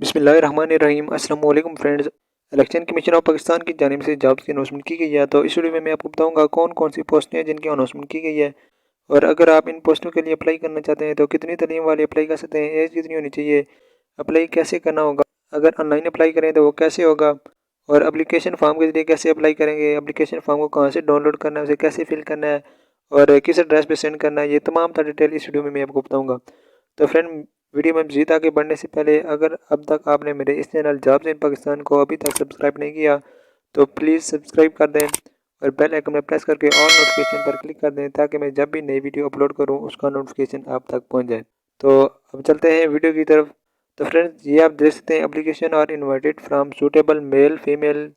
बिस्मिल्लाहिर्रहमानिर्रहीम। अस्सलाम वालेकुम friends. Election commission of Pakistan की जानिब से जॉब्स की अनाउंसमेंट की गई है। तो इस वीडियो में मैं आपको बताऊंगा कौन कौन सी पोस्टें हैं जिनकी अनाउंसमेंट की गई है, और अगर आप इन पोस्टों के लिए अप्लाई करना चाहते हैं तो कितनी तालीम वाले अप्लाई कर सकते हैं, एज कितनी होनी चाहिए, अप्लाई कैसे करना होगा, अगर ऑनलाइन अप्लाई करें तो वो कैसे होगा, और एप्लीकेशन फॉर्म के जरिए कैसे अप्लाई करेंगे, एप्लीकेशन फॉर्म को कहाँ से डाउनलोड करना है, उसे कैसे फिल करना है, और किस एड्रेस पे सेंड करना है, ये तमाम तर डिटेल इस वीडियो में मैं आपको बताऊंगा। तो फ्रेंड, वीडियो में मज़ीद आगे बढ़ने से पहले अगर अब तक आपने मेरे इस चैनल जॉब्स इन पाकिस्तान को अभी तक सब्सक्राइब नहीं किया तो प्लीज़ सब्सक्राइब कर दें और बेल आइकन में प्रेस करके ऑल नोटिफिकेशन पर क्लिक कर दें ताकि मैं जब भी नई वीडियो अपलोड करूं उसका नोटिफिकेशन आप तक पहुंच जाए। तो अब चलते हैं वीडियो की तरफ। तो फ्रेंड्स, ये आप देख सकते हैं, एप्लीकेशन और invited from suitable male female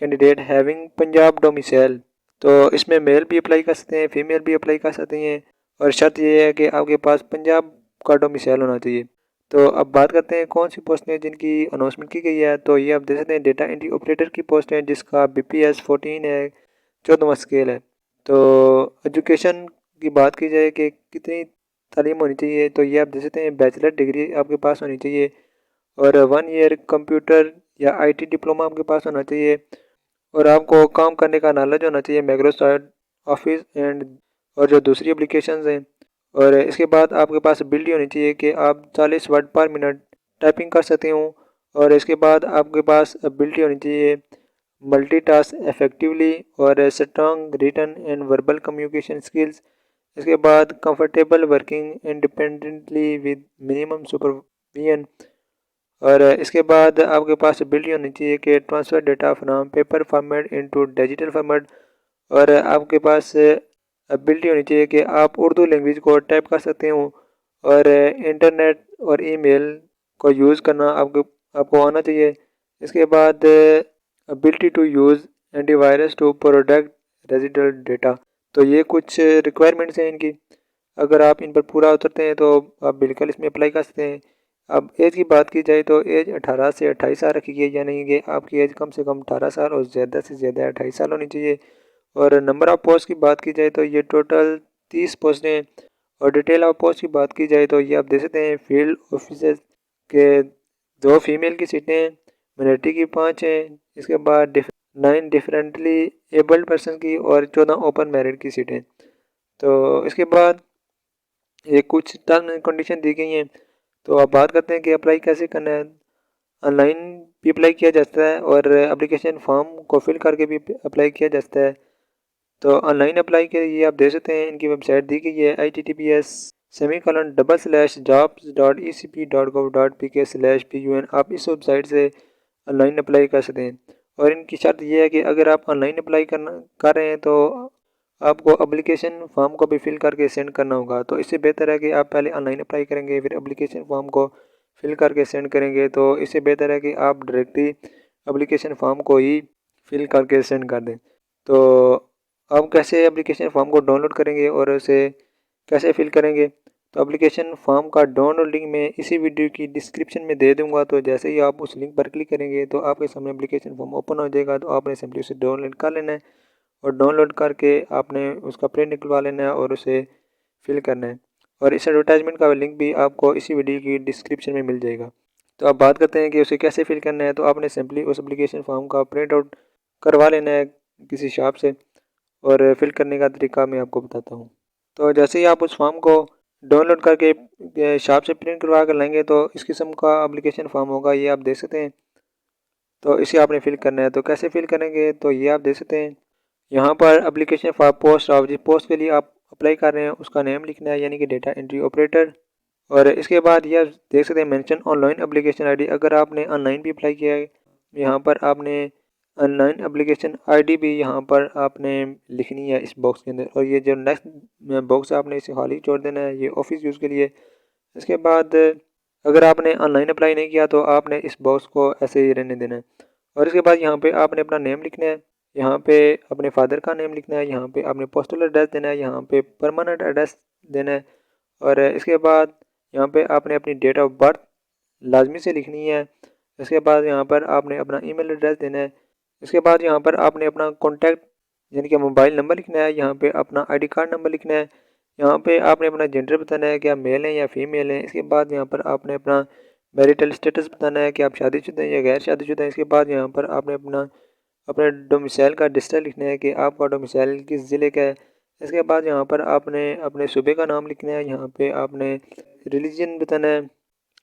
candidate having Punjab domicile. तो इसमें मेल भी अप्लाई कर सकते हैं, फीमेल भी अप्लाई कर सकते हैं, और शर्त यह है कि आपके पास पंजाब का डोमिसाइल होना चाहिए। तो अब बात करते हैं कौन सी पोस्ट है जिनकी अनाउंसमेंट की गई है। तो ये आप देख सकते हैं, डेटा एंट्री ऑपरेटर की पोस्ट है जिसका BPS 14 है, 14वां स्केल है। तो एजुकेशन की बात की जाए कि कितनी तालीम होनी चाहिए, तो ये आप देख सकते हैं, बैचलर डिग्री आपके पास होनी चाहिए, और 1 ईयर कंप्यूटर या IT डिप्लोमा आपके पास होना चाहिए, और आपको काम करने का नॉलेज होना चाहिए माइक्रोसॉफ्ट ऑफिस एंड और जो दूसरी एप्लीकेशंस हैं। और इसके बाद आपके पास एबिलिटी होनी चाहिए कि आप 40 वर्ड पर मिनट टाइपिंग कर सकते हो, और इसके बाद आपके पास एबिलिटी होनी चाहिए मल्टीटास्क इफेक्टिवली और strong written and verbal communication skills. इसके बाद comfortable working independently with minimum supervision, और इसके बाद आपके पास एबिलिटी होनी चाहिए कि transfer data from paper format into digital format, और आपके पास एबिलिटी होनी चाहिए कि आप उर्दू लैंग्वेज को टाइप कर सकते हो, और इंटरनेट और ईमेल को यूज़ करना आपको आपको आना चाहिए। इसके बाद ability to use antivirus to protect residual data. तो ये कुछ रिक्वायरमेंट्स हैं इनकी। अगर आप इन पर पूरा उतरते हैं तो आप बिल्कुल इसमें अप्लाई कर सकते हैं। अब एज की बात की जाए तो एज 18 से 28 साल रखी गई, यानी कि आपकी एज कम से कम 18 साल और ज़्यादा से ज़्यादा 28 साल होनी चाहिए। और नंबर ऑफ़ पोस्ट की बात की जाए तो ये टोटल 30 पोस्टें हैं, और डिटेल ऑफ पोस्ट की बात की जाए तो ये आप देख सकते हैं, फील्ड ऑफिसर के 2 फीमेल की सीटें हैं, मिनोरिटी की 5 हैं, इसके बाद 9 डिफरेंटली एबल्ड पर्सन की, और 14 ओपन मेरिट की सीटें। तो इसके बाद ये कुछ टर्म एंड कंडीशन दी गई हैं। तो आप बात करते हैं कि अप्लाई कैसे करना है। ऑनलाइन भी अप्लाई किया जाता है और एप्लीकेशन फॉर्म को फिल करके भी अप्लाई किया जाता है। तो ऑनलाइन अप्लाई के लिए आप देख सकते हैं, इनकी वेबसाइट दी गई है https://jobs.ecp.gov.pk/pun। आप इस वेबसाइट से ऑनलाइन अप्लाई कर सकते हैं। और इनकी शर्त यह है कि अगर आप ऑनलाइन अप्लाई कर रहे हैं तो आपको एप्लीकेशन फॉर्म को भी फिल करके सेंड करना होगा। तो इससे बेहतर है कि आप पहले ऑनलाइन अप्लाई करेंगे फिर एप्लीकेशन फॉर्म को फिल करके सेंड करेंगे, तो इससे बेहतर है कि आप डायरेक्टली एप्लीकेशन फॉर्म को ही फिल करके सेंड कर दें। तो आप कैसे एप्लीकेशन फॉर्म को डाउनलोड करेंगे और उसे कैसे फिल करेंगे, तो एप्लीकेशन फॉर्म का डाउनलोड लिंक मैं इसी वीडियो की डिस्क्रिप्शन में दे दूंगा। तो जैसे ही आप उस लिंक पर क्लिक करेंगे तो आपके सामने एप्लीकेशन फॉर्म ओपन हो जाएगा। तो आपने सिंपली उसे डाउनलोड कर लेना है, और डाउनलोड करके आपने उसका प्रिंट निकलवा लेना है और उसे फिल करना है। और इस एडवर्टाइजमेंट का लिंक भी आपको इसी वीडियो की डिस्क्रिप्शन में मिल जाएगा। तो अब बात करते हैं कि उसे कैसे फिल करना है। तो आपने सिंपली उस एप्लीकेशन फॉर्म का प्रिंट आउट करवा लेना है किसी शॉप से, और फिल करने का तरीका मैं आपको बताता हूँ। तो जैसे ही आप उस फॉर्म को डाउनलोड करके शॉप से प्रिंट करवा कर लाएंगे तो इस किस्म का एप्लीकेशन फॉर्म होगा, ये आप देख सकते हैं। तो इसे आपने फिल करना है। तो कैसे फिल करेंगे, तो ये आप देख सकते हैं, यहाँ पर एप्लीकेशन फॉर पोस्ट ऑफ जिस पोस्ट के लिए आप अप्लाई कर रहे हैं उसका नेम लिखना है, यानी कि डेटा एंट्री ऑपरेटर। और इसके बाद ये आप देख सकते हैं, मेंशन ऑनलाइन एप्लीकेशन आईडी। अगर आपने ऑनलाइन भी अप्लाई किया है, यहाँ पर आपने ऑनलाइन एप्लीकेशन आईडी भी यहाँ पर आपने लिखनी है इस बॉक्स के अंदर। और ये जो नेक्स्ट बॉक्स है आपने इसे खाली छोड़ देना है, ये ऑफिस यूज़ के लिए। इसके बाद अगर आपने ऑनलाइन अप्लाई नहीं किया तो आपने इस बॉक्स को ऐसे ही रहने देना है। और इसके बाद यहाँ पे आपने अपना नेम लिखना है, यहाँ पे अपने फादर का नेम लिखना है, यहाँ पे आपने पोस्टल एड्रेस देना है, यहाँ पे परमानेंट एड्रेस देना है। और इसके बाद यहाँ पे आपने अपनी डेट ऑफ बर्थ लाजमी से लिखनी है। इसके बाद यहाँ पर आपने अपना ईमेल एड्रेस देना है। इसके बाद यहाँ पर आपने अपना कॉन्टैक्ट यानी कि मोबाइल नंबर लिखना है, यहाँ पे अपना ID कार्ड नंबर लिखना है, यहाँ पे आपने अपना जेंडर बताना है कि आप मेल हैं या फीमेल हैं। इसके बाद यहाँ पर आपने अपना मैरिटल स्टेटस बताना है कि आप शादीशुदा हैं या गैर शादीशुदा हैं। इसके बाद यहाँ पर आपने अपने डोमिसाइल का डिस्ट्रिक्ट लिखना है कि आपका डोमिसाइल किस ज़िले का है। इसके बाद यहाँ पर आपने अपने सूबे का नाम लिखना है, यहाँ पे आपने रिलीजन बताना है।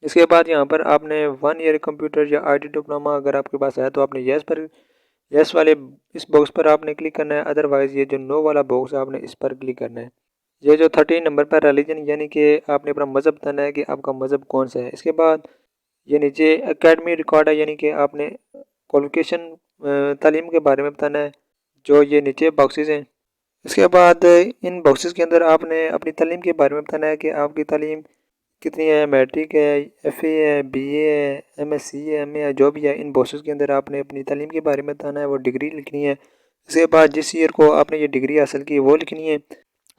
इसके बाद यहाँ पर आपने 1 ईयर कंप्यूटर या आईटी डिप्लोमा अगर आपके पास है तो आपने यस वाले इस बॉक्स पर आपने क्लिक करना है, अदरवाइज़ ये जो नो वाला बॉक्स है आपने इस पर क्लिक करना है। ये जो 13 नंबर पर रिलीजन यानी कि आपने अपना मज़हब बताना है कि आपका मज़हब कौन सा है। इसके बाद ये नीचे एकेडमी रिकॉर्ड है यानी कि आपने क्वालिफिकेशन तालीम के बारे में बताना है, जो ये नीचे बॉक्सेस हैं। इसके बाद इन बॉक्सेस के अंदर आपने अपनी तालीम के बारे में बताना है कि आपकी तालीम कितनी है, मैट्रिक है, एफए है, बीए है, एमएससी है, एमए है, जो भी है। इन बॉक्सेस के अंदर आपने अपनी तालीम के बारे में बताना है, वो डिग्री लिखनी है। इसके बाद जिस ईयर को आपने ये डिग्री हासिल की वो लिखनी है।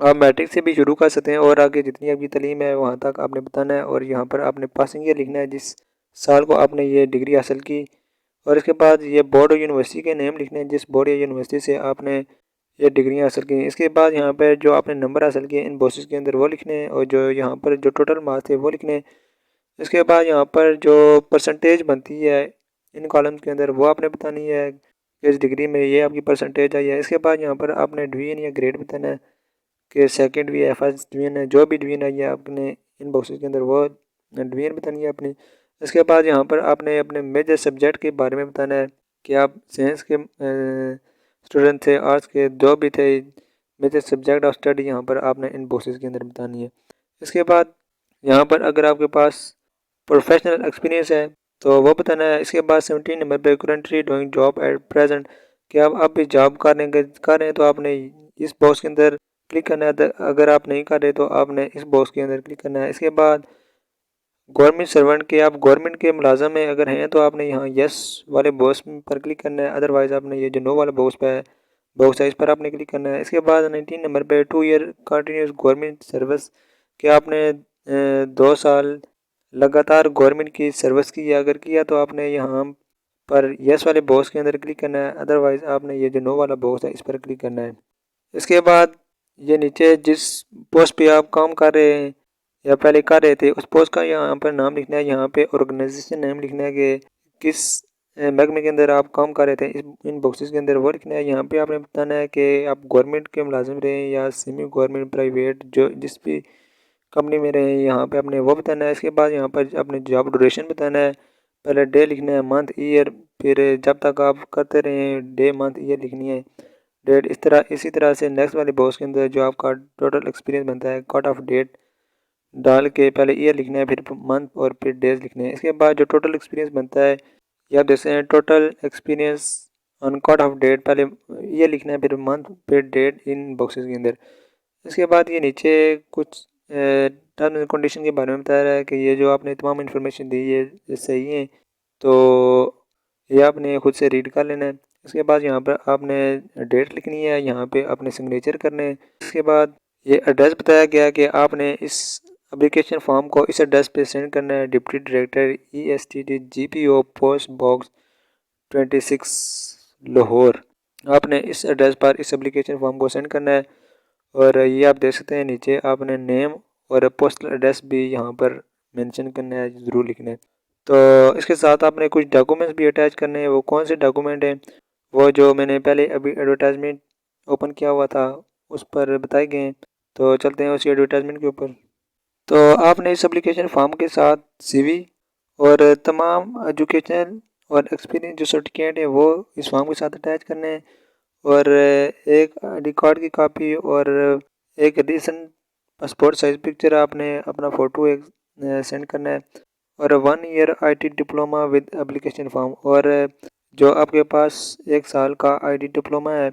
आप मैट्रिक से भी शुरू कर सकते हैं और आगे जितनी आपकी तालीम है वहाँ तक आपने बताना है, और यहाँ पर आपने पासिंग ईयर लिखना है जिस साल को आपने ये डिग्री हासिल की। और इसके बाद ये बोर्ड और यूनिवर्सिटी के नेम लिखने हैं जिस बोर्ड या यूनिवर्सिटी से आपने ये डिग्रियाँ हासिल की। इसके बाद यहाँ पर जो आपने नंबर हासिल किए इन बॉक्सेस के अंदर वो लिखने हैं, और जो यहाँ पर जो टोटल मार्क्स थे वो लिखने हैं। इसके बाद यहाँ पर जो परसेंटेज बनती है इन कॉलम्स के अंदर वो आपने बतानी है कि इस डिग्री में ये आपकी परसेंटेज आई है। इसके बाद यहाँ पर आपने डिवीजन या ग्रेड बताना है कि सेकंड भी है, फर्स्ट डिवीजन है, जो भी डिवीजन आई है आपने इन बॉक्सेस के अंदर वो डिवीजन बतानी है अपनी। इसके बाद यहाँ पर आपने अपने मेजर सब्जेक्ट के बारे में बताना है कि आप साइंस के स्टूडेंट थे, आर्ट्स के, जो भी थे, मेजर सब्जेक्ट ऑफ स्टडी यहाँ पर आपने इन बॉक्सेस के अंदर बतानी है। इसके बाद यहाँ पर अगर आपके पास प्रोफेशनल एक्सपीरियंस है तो वो बताना है। इसके बाद 17 नंबर पर currently doing job at present, कि आप भी जॉब कर रहे हैं तो आपने इस बॉक्स के अंदर क्लिक करना है। अगर आप नहीं कर रहे तो आपने इस बॉक्स के अंदर क्लिक करना है। इसके बाद गवर्नमेंट सर्वेंट के, आप गवर्नमेंट के मुलाजम में अगर हैं तो आपने यहाँ यस वाले बॉक्स पर क्लिक करना है, अदरवाइज़ आपने ये जो नो वाला बॉक्स है इस पर आपने क्लिक करना है। इसके बाद 19 नंबर पे 2 ईयर कंटिन्यूस गवर्नमेंट सर्विस, कि आपने 2 साल लगातार गवर्नमेंट की सर्विस की है। अगर किया तो आपने यहाँ पर यस वाले बॉक्स के अंदर क्लिक करना है, अदरवाइज़ आपने ये जो नो वाला बॉक्स है इस पर क्लिक करना है। इसके बाद ये नीचे जिस पोस्ट पे आप काम कर रहे हैं या पहले कर रहे थे उस पोस्ट का यहाँ पर नाम लिखना है, यहाँ पे ऑर्गेनाइजेशन नेम लिखना है कि किस महकमे के अंदर आप काम कर रहे थे, इन बॉक्सेस के अंदर वो लिखना है। यहाँ पे आपने बताना है कि आप गवर्नमेंट के मुलाजिम रहे या सेमी गवर्नमेंट प्राइवेट जो जिस भी कंपनी में रहे, यहाँ पे आपने वो बताना है। इसके बाद यहाँ पर अपने जॉब ड्यूरेशन बताना है, पहले डे लिखना है, मंथ, ईयर, फिर जब तक आप करते रहे डे, मंथ, ईयर लिखनी है, डेट। इसी तरह से नेक्स्ट वाले बॉक्स के अंदर जो आपका टोटल एक्सपीरियंस बनता है कट ऑफ डेट डाल के पहले ईयर लिखना है, फिर मंथ और फिर डेज लिखने हैं। इसके बाद जो टोटल एक्सपीरियंस बनता है ये आप जैसे total experience on cut off date, पहले ईयर लिखना है, फिर मंथ, फिर डेट इन बॉक्सेस के अंदर। इसके बाद ये नीचे कुछ टर्म्स एंड कंडीशन के बारे में बता रहा है कि ये जो आपने तमाम इन्फॉर्मेशन दी है ये सही है, तो ये आपने खुद से रीड कर लेना है। इसके बाद यहाँ पर आपने डेट लिखनी है, यहाँ पे अपने सिग्नेचर करने हैं। इसके बाद ये एड्रेस बताया गया कि आपने इस एप्लीकेशन फॉर्म को इस एड्रेस पे सेंड करना है, deputy director ESTD GPO post box 26 Lahore. आपने इस एड्रेस पर इस एप्लीकेशन फॉर्म को सेंड करना है। और ये आप देख सकते हैं नीचे आपने नेम और पोस्टल एड्रेस भी यहाँ पर मेंशन करना है, ज़रूर लिखना है। तो इसके साथ आपने कुछ डॉक्यूमेंट्स भी अटैच करने हैं। वो कौन से डॉक्यूमेंट हैं, वो जो मैंने पहले अभी एडवर्टाइजमेंट ओपन किया हुआ था उस पर बताए गए हैं। तो चलते हैं उसी एडवर्टाइजमेंट के ऊपर। तो आपने इस एप्लीकेशन फॉर्म के साथ CV और तमाम एजुकेशनल और एक्सपीरियंस जो सर्टिफिकेट है वो इस फॉर्म के साथ अटैच करने हैं, और एक ID कार्ड की कॉपी और एक रिसेंट पासपोर्ट साइज पिक्चर आपने अपना फ़ोटो एक सेंड करना है, और 1 year IT diploma with application form, और जो आपके पास 1 साल का ID डिप्लोमा है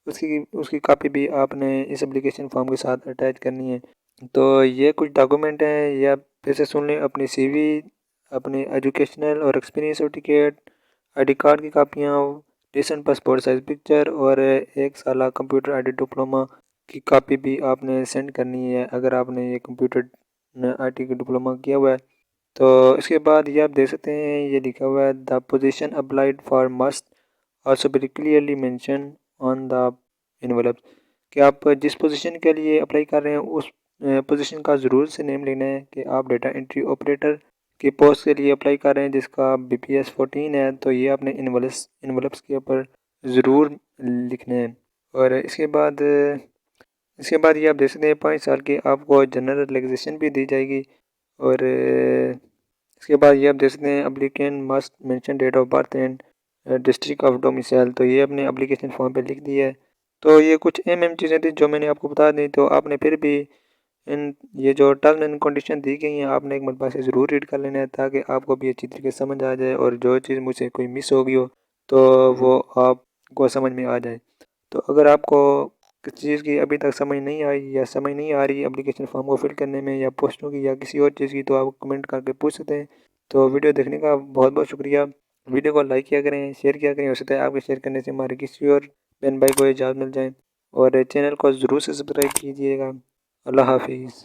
उसकी उसकी कॉपी भी आपने इस एप्लीकेशन फॉर्म के साथ अटैच करनी है। तो ये कुछ डॉक्यूमेंट हैं, ये आप फिर से सुन लें। अपनी CV, अपनी एजुकेशनल और एक्सपीरियंस सर्टिफिकेट, ID कार्ड की कापियाँ, रिसेंट पासपोर्ट साइज पिक्चर और 1 साल कंप्यूटर ID डिप्लोमा की कॉपी भी आपने सेंड करनी है अगर आपने ये कंप्यूटर IT का डिप्लोमा किया हुआ है। तो इसके बाद ये आप देख सकते हैं ये लिखा हुआ है the position applied for must also be clearly mention on the envelope, कि आप जिस पोजीशन के लिए अप्लाई कर रहे हैं उस पोजीशन का ज़रूर से नेम लेना है कि आप डेटा एंट्री ऑपरेटर की पोस्ट के लिए अप्लाई कर रहे हैं जिसका BPS 14 है, तो ये आपने इन्वॉल्व्स के ऊपर ज़रूर लिखने हैं। और इसके बाद ये आप देख सकते हैं 5 साल की आपको जनरल रिलैक्सेशन भी दी जाएगी। और इसके बाद ये आप देख सकते हैं applicant must mention date of birth and district of domicile, तो ये अपने एप्लीकेशन फॉर्म पे लिख दिया है। तो ये कुछ अहम चीज़ें थी जो मैंने आपको बता दी, तो आपने फिर भी इन ये जो टर्म एंड कंडीशन दी गई हैं आपने एक मरतबा से ज़रूर रीड कर लेना है, ताकि आपको भी अच्छी तरीके से समझ आ जाए और जो चीज़ मुझसे कोई मिस हो गई हो तो वो आपको समझ में आ जाए। तो अगर आपको किसी चीज़ की अभी तक समझ नहीं आई या समझ नहीं आ रही एप्लीकेशन फॉर्म को फिल करने में या पोस्टों की या किसी और चीज़ की, तो आप कमेंट करके पूछ सकते हैं। तो वीडियो देखने का बहुत बहुत शुक्रिया। वीडियो को लाइक किया करें, शेयर किया करें, हो सकता है आपके शेयर करने से हमारे किसी और बहन भाई को इजाज़त मिल जाए। और चैनल को ज़रूर से सब्सक्राइब कीजिएगा। अल्लाह हाफिज़।